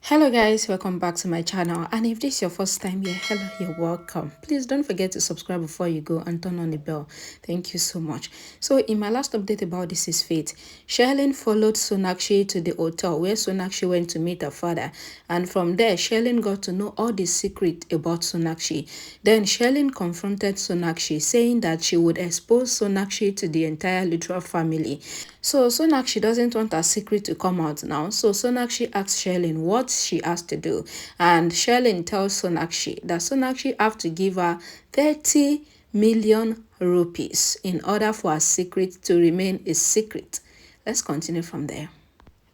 Hello guys, welcome back to my channel, and if this is your first time here, hello, you're welcome. Please don't forget to subscribe before you go and turn on the bell. Thank you so much. So in my last update about This Is Fate, Sherlyn followed Sonakshi to the hotel where Sonakshi went to meet her father, and from there Sherlyn got to know all the secret about Sonakshi. Then Sherlyn confronted Sonakshi, saying that she would expose Sonakshi to the entire Luthra family. So Sonakshi doesn't want her secret to come out now. So Sonakshi asks Sherlyn what she has to do. And Sherlyn tells Sonakshi that Sonakshi have to give her 30 million rupees in order for her secret to remain a secret. Let's continue from there.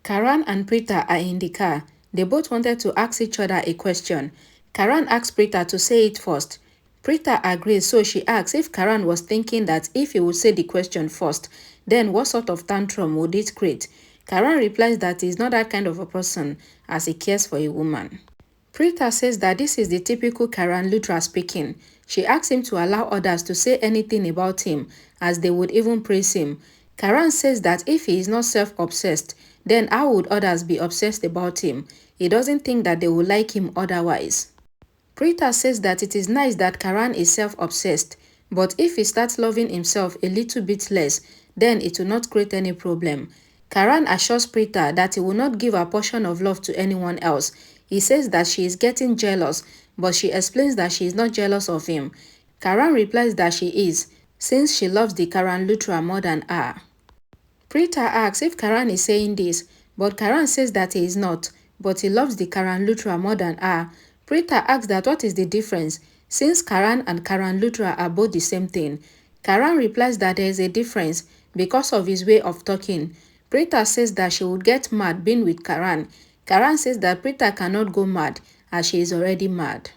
Karan and Prita are in the car. They both wanted to ask each other a question. Karan asked Prita to say it first. Prita agrees, so she asks if Karan was thinking that if he would say the question first, then what sort of tantrum would it create? Karan replies that he's not that kind of a person, as he cares for a woman. Prita says that this is the typical Karan Luthra speaking. She asks him to allow others to say anything about him, as they would even praise him. Karan says that if he is not self-obsessed, then how would others be obsessed about him? He doesn't think that they will like him otherwise. Prita says that it is nice that Karan is self-obsessed, but if he starts loving himself a little bit less, then it will not create any problem. Karan assures Prita that he will not give a portion of love to anyone else. He says that she is getting jealous, but she explains that she is not jealous of him. Karan replies that she is, since she loves the Karan Luthra more than her. Prita asks if Karan is saying this, but Karan says that he is not, but he loves the Karan Luthra more than her. Prita asks that what is the difference, since Karan and Karan Luthra are both the same thing. Karan replies that there is a difference because of his way of talking. Prita says that she would get mad being with Karan. Karan says that Prita cannot go mad as she is already mad.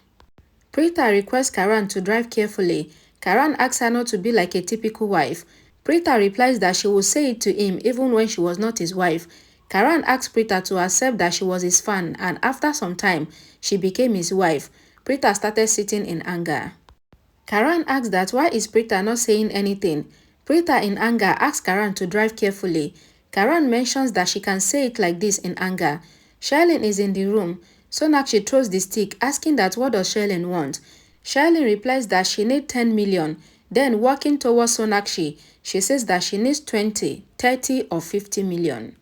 Prita requests Karan to drive carefully. Karan asks her not to be like a typical wife. Prita replies that she will say it to him even when she was not his wife. Karan asks Prita to accept that she was his fan, and after some time, she became his wife. Prita started sitting in anger. Karan asks that why is Prita not saying anything. Prita in anger asks Karan to drive carefully. Karan mentions that she can say it like this in anger. Sherlyn is in the room. Sonakshi throws the stick, asking that what does Sherlyn want. Sherlyn replies that she needs 10 million. Then walking towards Sonakshi, she says that she needs 20, 30 or 50 million.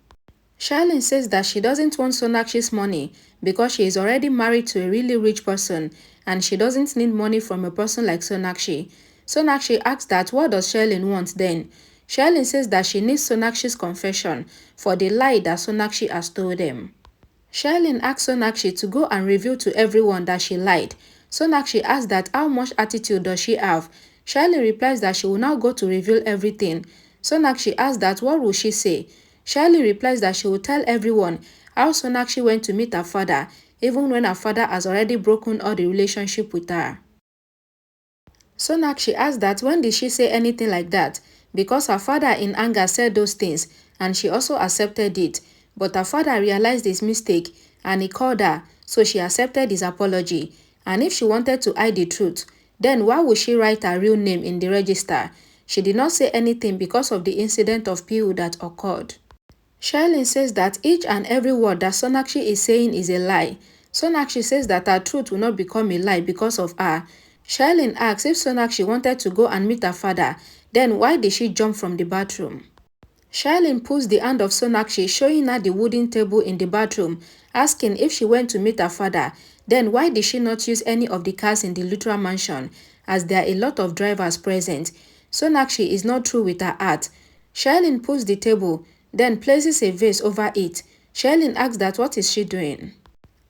Sherlyn says that she doesn't want Sonakshi's money because she is already married to a really rich person and she doesn't need money from a person like Sonakshi. Sonakshi asks that what does Sherlyn want then? Sherlyn says that she needs Sonakshi's confession for the lie that Sonakshi has told them. Sherlyn asks Sonakshi to go and reveal to everyone that she lied. Sonakshi asks that how much attitude does she have? Sherlyn replies that she will now go to reveal everything. Sonakshi asks that what will she say? Sherlyn replies that she will tell everyone how Sonakshi went to meet her father, even when her father has already broken all the relationship with her. Sonakshi asks that when did she say anything like that, because her father in anger said those things and she also accepted it, but her father realized his mistake and he called her, so she accepted his apology. And if she wanted to hide the truth, then why would she write her real name in the register? She did not say anything because of the incident of PU that occurred. Sherlyn says that each and every word that Sonakshi is saying is a lie. Sonakshi says that her truth will not become a lie because of her. Sherlyn asks if Sonakshi wanted to go and meet her father, then why did she jump from the bathroom? Sherlyn pulls the hand of Sonakshi, showing her the wooden table in the bathroom, asking if she went to meet her father, then why did she not use any of the cars in the Luthra mansion, as there are a lot of drivers present. Sonakshi is not through with her art. Sherlyn pulls the table, then places a vase over it. Sherlyn asks that what is she doing?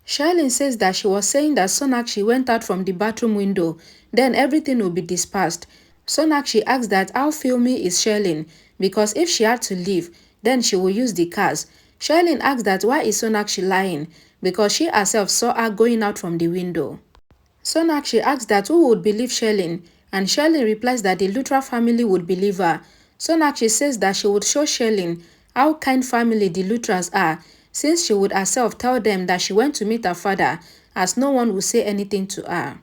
Sherlyn says that she was saying that Sonakshi went out from the bathroom window, then everything will be dispersed. Sonakshi asks that how filmy is Sherlyn, because if she had to leave, then she will use the cars. Sherlyn asks that why is Sonakshi lying, because she herself saw her going out from the window. Sonakshi asks that who would believe Sherlyn, and Sherlyn replies that the Luthra family would believe her. Sonakshi says that she would show Sherlyn how kind family the Luthras are, since she would herself tell them that she went to meet her father, as no one will say anything to her.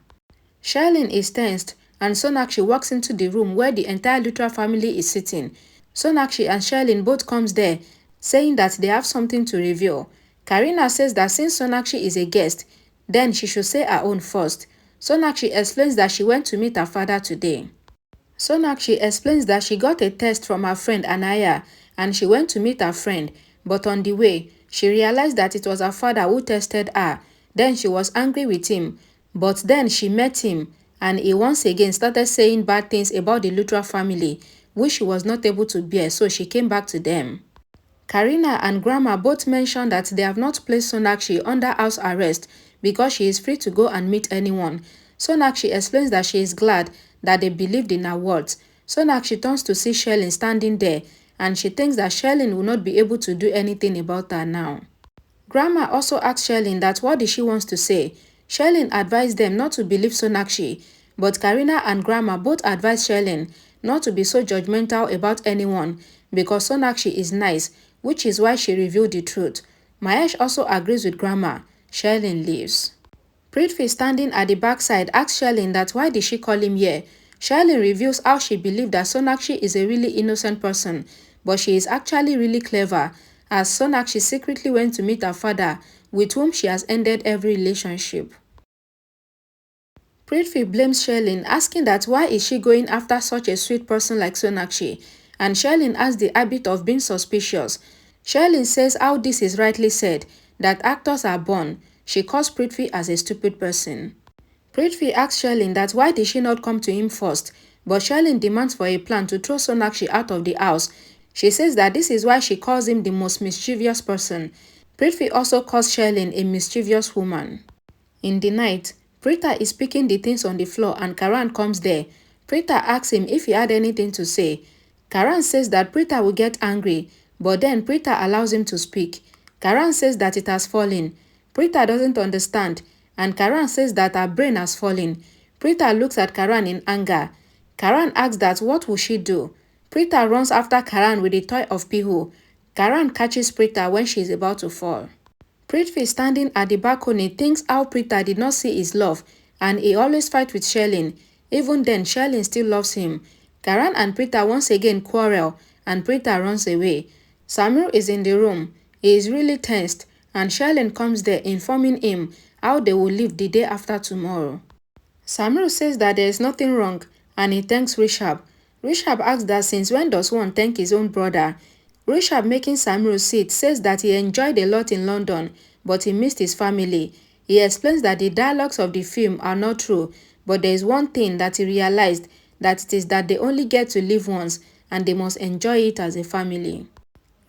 Sherlyn is tensed, and Sonakshi walks into the room where the entire Luthra family is sitting. Sonakshi and Sherlyn both comes there, saying that they have something to reveal. Karina says that since Sonakshi is a guest, then she should say her own first. Sonakshi explains that she went to meet her father today. Sonakshi explains that she got a text from her friend Anaya and she went to meet her friend, but on the way, she realized that it was her father who texted her. Then she was angry with him, but then she met him and he once again started saying bad things about the Luthra family, which she was not able to bear, so she came back to them. Karina and Grandma both mentioned that they have not placed Sonakshi under house arrest because she is free to go and meet anyone. Sonakshi explains that she is glad that they believed in her words. Sonakshi turns to see Sherlyn standing there and she thinks that Sherlyn will not be able to do anything about her now. Grandma also asked Sherlyn that what did she wants to say. Sherlyn advised them not to believe Sonakshi, but Karina and Grandma both advised Sherlyn not to be so judgmental about anyone because Sonakshi is nice, which is why she revealed the truth. Mahesh also agrees with Grandma. Sherlyn leaves. Prithvi, standing at the backside, asks Sherlyn that why did she call him here. Sherlyn reveals how she believed that Sonakshi is a really innocent person, but she is actually really clever, as Sonakshi secretly went to meet her father, with whom she has ended every relationship. Prithvi blames Sherlyn, asking that why is she going after such a sweet person like Sonakshi, and Sherlyn has the habit of being suspicious. Sherlyn says how this is rightly said, that actors are born. She calls Prithvi as a stupid person. Prithvi asks Sherlyn that why did she not come to him first, but Sherlyn demands for a plan to throw Sonakshi out of the house. She says that this is why she calls him the most mischievous person. Prithvi also calls Sherlyn a mischievous woman. In the night, Prita is picking the things on the floor and Karan comes there. Prita asks him if he had anything to say. Karan says that Prita will get angry, but then Prita allows him to speak. Karan says that it has fallen. Prita doesn't understand, and Karan says that her brain has fallen. Prita looks at Karan in anger. Karan asks that what will she do? Prita runs after Karan with a toy of Pihu. Karan catches Prita when she is about to fall. Prithvi, standing at the balcony, thinks how Prita did not see his love and he always fights with Sherlyn. Even then, Sherlyn still loves him. Karan and Prita once again quarrel and Prita runs away. Samir is in the room. He is really tensed and Sherlyn comes there informing him how they will live the day after tomorrow. Samir says that there is nothing wrong and he thanks Rishabh. Rishabh asks that since when does one thank his own brother? Rishabh, making Samir sit, says that he enjoyed a lot in London, but he missed his family. He explains that the dialogues of the film are not true, but there is one thing that he realized, that it is that they only get to live once and they must enjoy it as a family.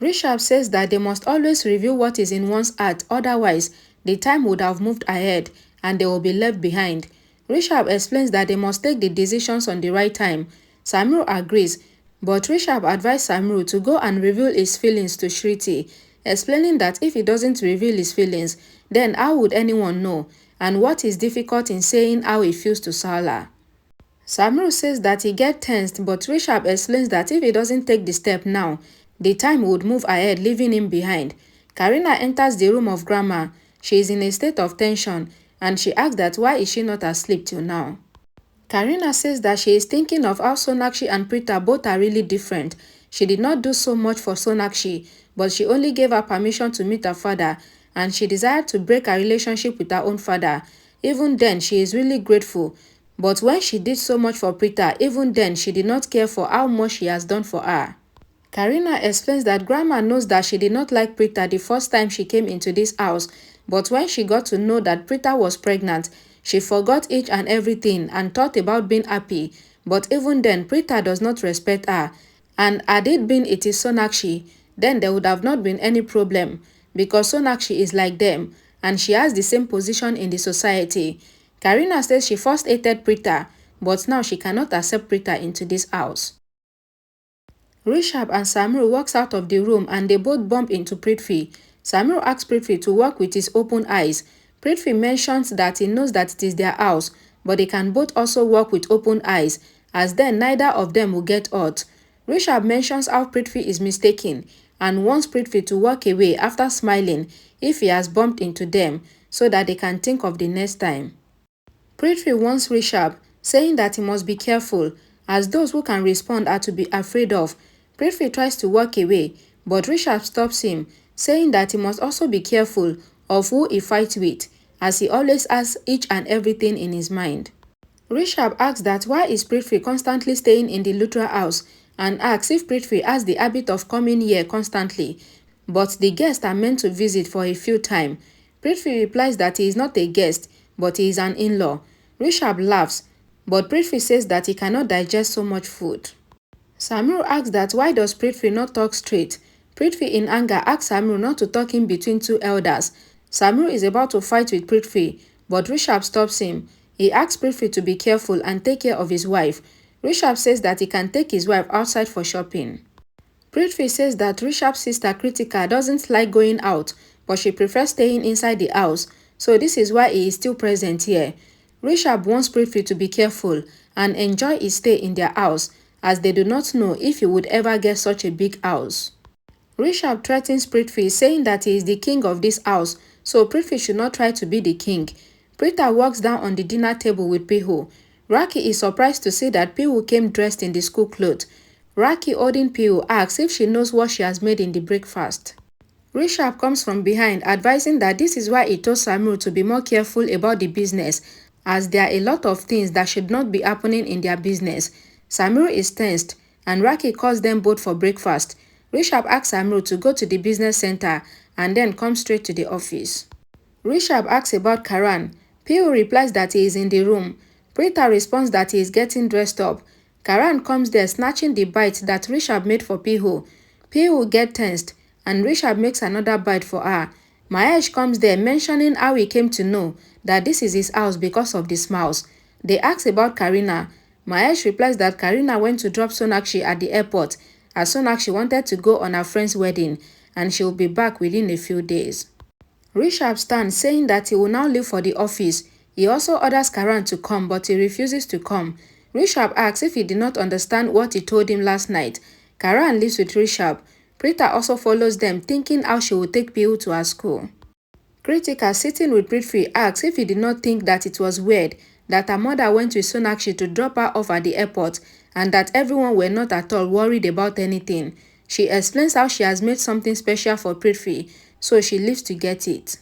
Rishabh says that they must always reveal what is in one's heart, otherwise the time would have moved ahead and they will be left behind. Rishabh explains that they must take the decisions on the right time. Samir agrees, but Rishabh advised Samir to go and reveal his feelings to Shriti, explaining that if he doesn't reveal his feelings, then how would anyone know, and what is difficult in saying how he feels to Sala. Samir says that he gets tensed, but Rishabh explains that if he doesn't take the step now, the time would move ahead, leaving him behind. Karina enters the room of Grandma. She is in a state of tension, and she asks that why is she not asleep till now. Karina says that she is thinking of how Sonakshi and Prita both are really different. She did not do so much for Sonakshi, but she only gave her permission to meet her father, and she desired to break her relationship with her own father. Even then, she is really grateful. But when she did so much for Prita, even then she did not care for how much she has done for her. Karina explains that Grandma knows that she did not like Prita the first time she came into this house, but when she got to know that Prita was pregnant, she forgot each and everything and thought about being happy. But even then, Prita does not respect her. And had it been it is Sonakshi, then there would have not been any problem, because Sonakshi is like them and she has the same position in the society. Karina says she first hated Prita, but now she cannot accept Prita into this house. Rishabh and Samir walks out of the room and they both bump into Prithvi. Samir asks Prithvi to walk with his open eyes. Prithvi mentions that he knows that it is their house, but they can both also walk with open eyes, as then neither of them will get hurt. Rishabh mentions how Prithvi is mistaken and wants Prithvi to walk away after smiling if he has bumped into them, so that they can think of the next time. Prithvi warns Rishabh, saying that he must be careful, as those who can respond are to be afraid of. Prithvi tries to walk away, but Rishabh stops him, saying that he must also be careful of who he fights with, as he always has each and everything in his mind. Ridhab asks that why is Prithvi constantly staying in the Luthra house, and asks if Prithvi has the habit of coming here constantly, but the guests are meant to visit for a few time. Prithvi replies that he is not a guest, but he is an in-law. Ridhab laughs, but Prithvi says that he cannot digest so much food. Samir asks that why does Prithvi not talk straight. Prithvi in anger asks Samir not to talk in between two elders. Samir is about to fight with Prithvi, but Ridhab stops him. He asks Prithvi to be careful and take care of his wife. Ridhab says that he can take his wife outside for shopping. Prithvi says that Rishab's sister Kritika doesn't like going out, but she prefers staying inside the house, so this is why he is still present here. Ridhab wants Prithvi to be careful and enjoy his stay in their house, as they do not know if he would ever get such a big house. Ridhab threatens Prithvi, saying that he is the king of this house, so Prithvi should not try to be the king. Prita walks down on the dinner table with Pihu. Raki is surprised to see that Pihu came dressed in the school clothes. Raki, holding Pihu, asks if she knows what she has made in the breakfast. Ridhab comes from behind, advising that this is why he told Samir to be more careful about the business, as there are a lot of things that should not be happening in their business. Samir is tensed, and Raki calls them both for breakfast. Ridhab asks Samir to go to the business center and then come straight to the office. Ridhab asks about Karan. Pihu replies that he is in the room. Prita responds that he is getting dressed up. Karan comes there snatching the bite that Ridhab made for Pihu. Pihu gets tensed, and Ridhab makes another bite for her. Mahesh comes there mentioning how he came to know that this is his house because of the smiles. They ask about Karina. Mahesh replies that Karina went to drop Sonakshi at the airport, as Sonakshi wanted to go on her friend's wedding, and she will be back within a few days. Ridhab stands, saying that he will now leave for the office. He also orders Karan to come, but he refuses to come. Ridhab asks if he did not understand what he told him last night. Karan leaves with Ridhab. Prita also follows them, thinking how she will take Pihu to her school. Kritika, sitting with Prithvi, asks if he did not think that it was weird that her mother went with Sonakshi to drop her off at the airport, and that everyone were not at all worried about anything. She explains how she has made something special for Prithvi, so she leaves to get it.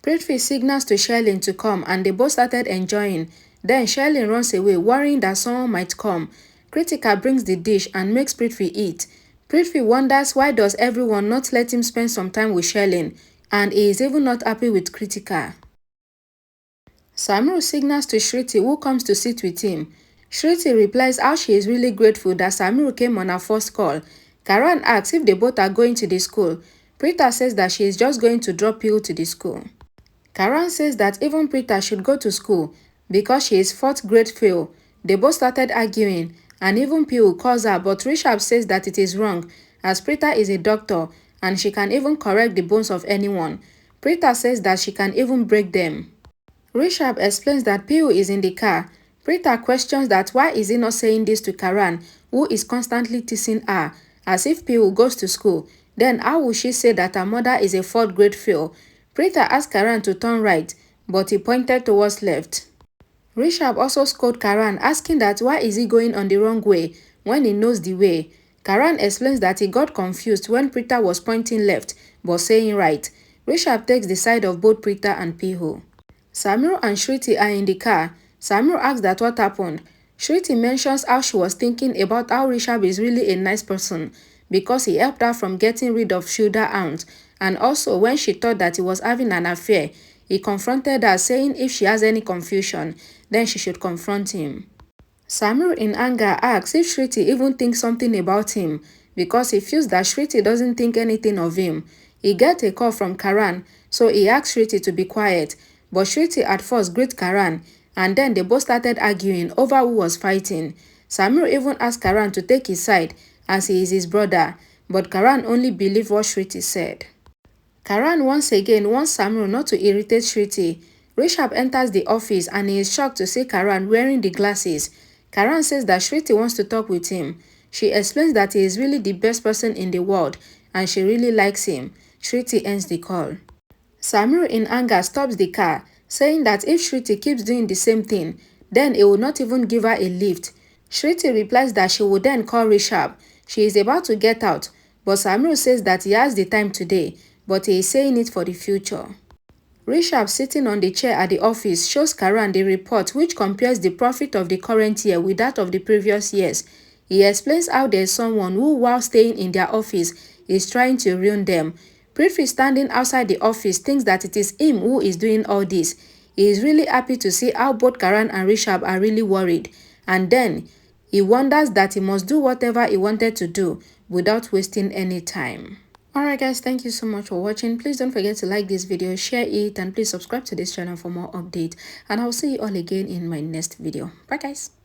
Prithvi signals to Sherlyn to come, and they both started enjoying. Then Sherlyn runs away, worrying that someone might come. Kritika brings the dish and makes Prithvi eat. Prithvi wonders why does everyone not let him spend some time with Sherlyn, and he is even not happy with Kritika. Samir signals to Shriti, who comes to sit with him. Shriti replies how she is really grateful that Samir came on her first call. Karan asks if they both are going to the school. Prita says that she is just going to drop Pihu to the school. Karan says that even Prita should go to school because she is 4th grade fail. They both started arguing, and even Pihu calls her, but Ridhab says that it is wrong, as Prita is a doctor and she can even correct the bones of anyone. Prita says that she can even break them. Ridhab explains that Pihu is in the car. Prita questions that why is he not saying this to Karan, who is constantly teasing her, as if Pihu goes to school. Then how will she say that her mother is a 4th grade fail? Prita asked Karan to turn right, but he pointed towards left. Ridhab also scolded Karan, asking that why is he going on the wrong way when he knows the way. Karan explains that he got confused when Prita was pointing left but saying right. Ridhab takes the side of both Prita and Pihu. Samir and Shriti are in the car. Samir asks that what happened. Shriti mentions how she was thinking about how Ridhab is really a nice person because he helped her from getting rid of Shoulder Aunt, and also when she thought that he was having an affair, he confronted her, saying if she has any confusion, then she should confront him. Samir in anger asks if Shriti even thinks something about him because he feels that Shriti doesn't think anything of him. He gets a call from Karan, so he asks Shriti to be quiet, but Shriti at first greets Karan, and then they both started arguing over who was fighting. Samir even asked Karan to take his side as he is his brother, but Karan only believed what Shriti said. Karan once again wants Samir not to irritate Shriti. Ridhab enters the office and he is shocked to see Karan wearing the glasses. Karan says that Shriti wants to talk with him. She explains that he is really the best person in the world and she really likes him. Shriti ends the call. Samir in anger stops the car, saying that if Shriti keeps doing the same thing, then he will not even give her a lift. Shriti replies that she will then call Ridhab. She is about to get out, but Samir says that he has the time today, but he is saying it for the future. Ridhab sitting on the chair at the office shows Karan the report which compares the profit of the current year with that of the previous years. He explains how there is someone who, while staying in their office, is trying to ruin them. Prithvi, standing outside the office, thinks that it is him who is doing all this. He is really happy to see how both Karan and Ridhab are really worried. And then, he wonders that he must do whatever he wanted to do without wasting any time. Alright guys, thank you so much for watching. Please don't forget to like this video, share it, and please subscribe to this channel for more updates. And I'll see you all again in my next video. Bye guys.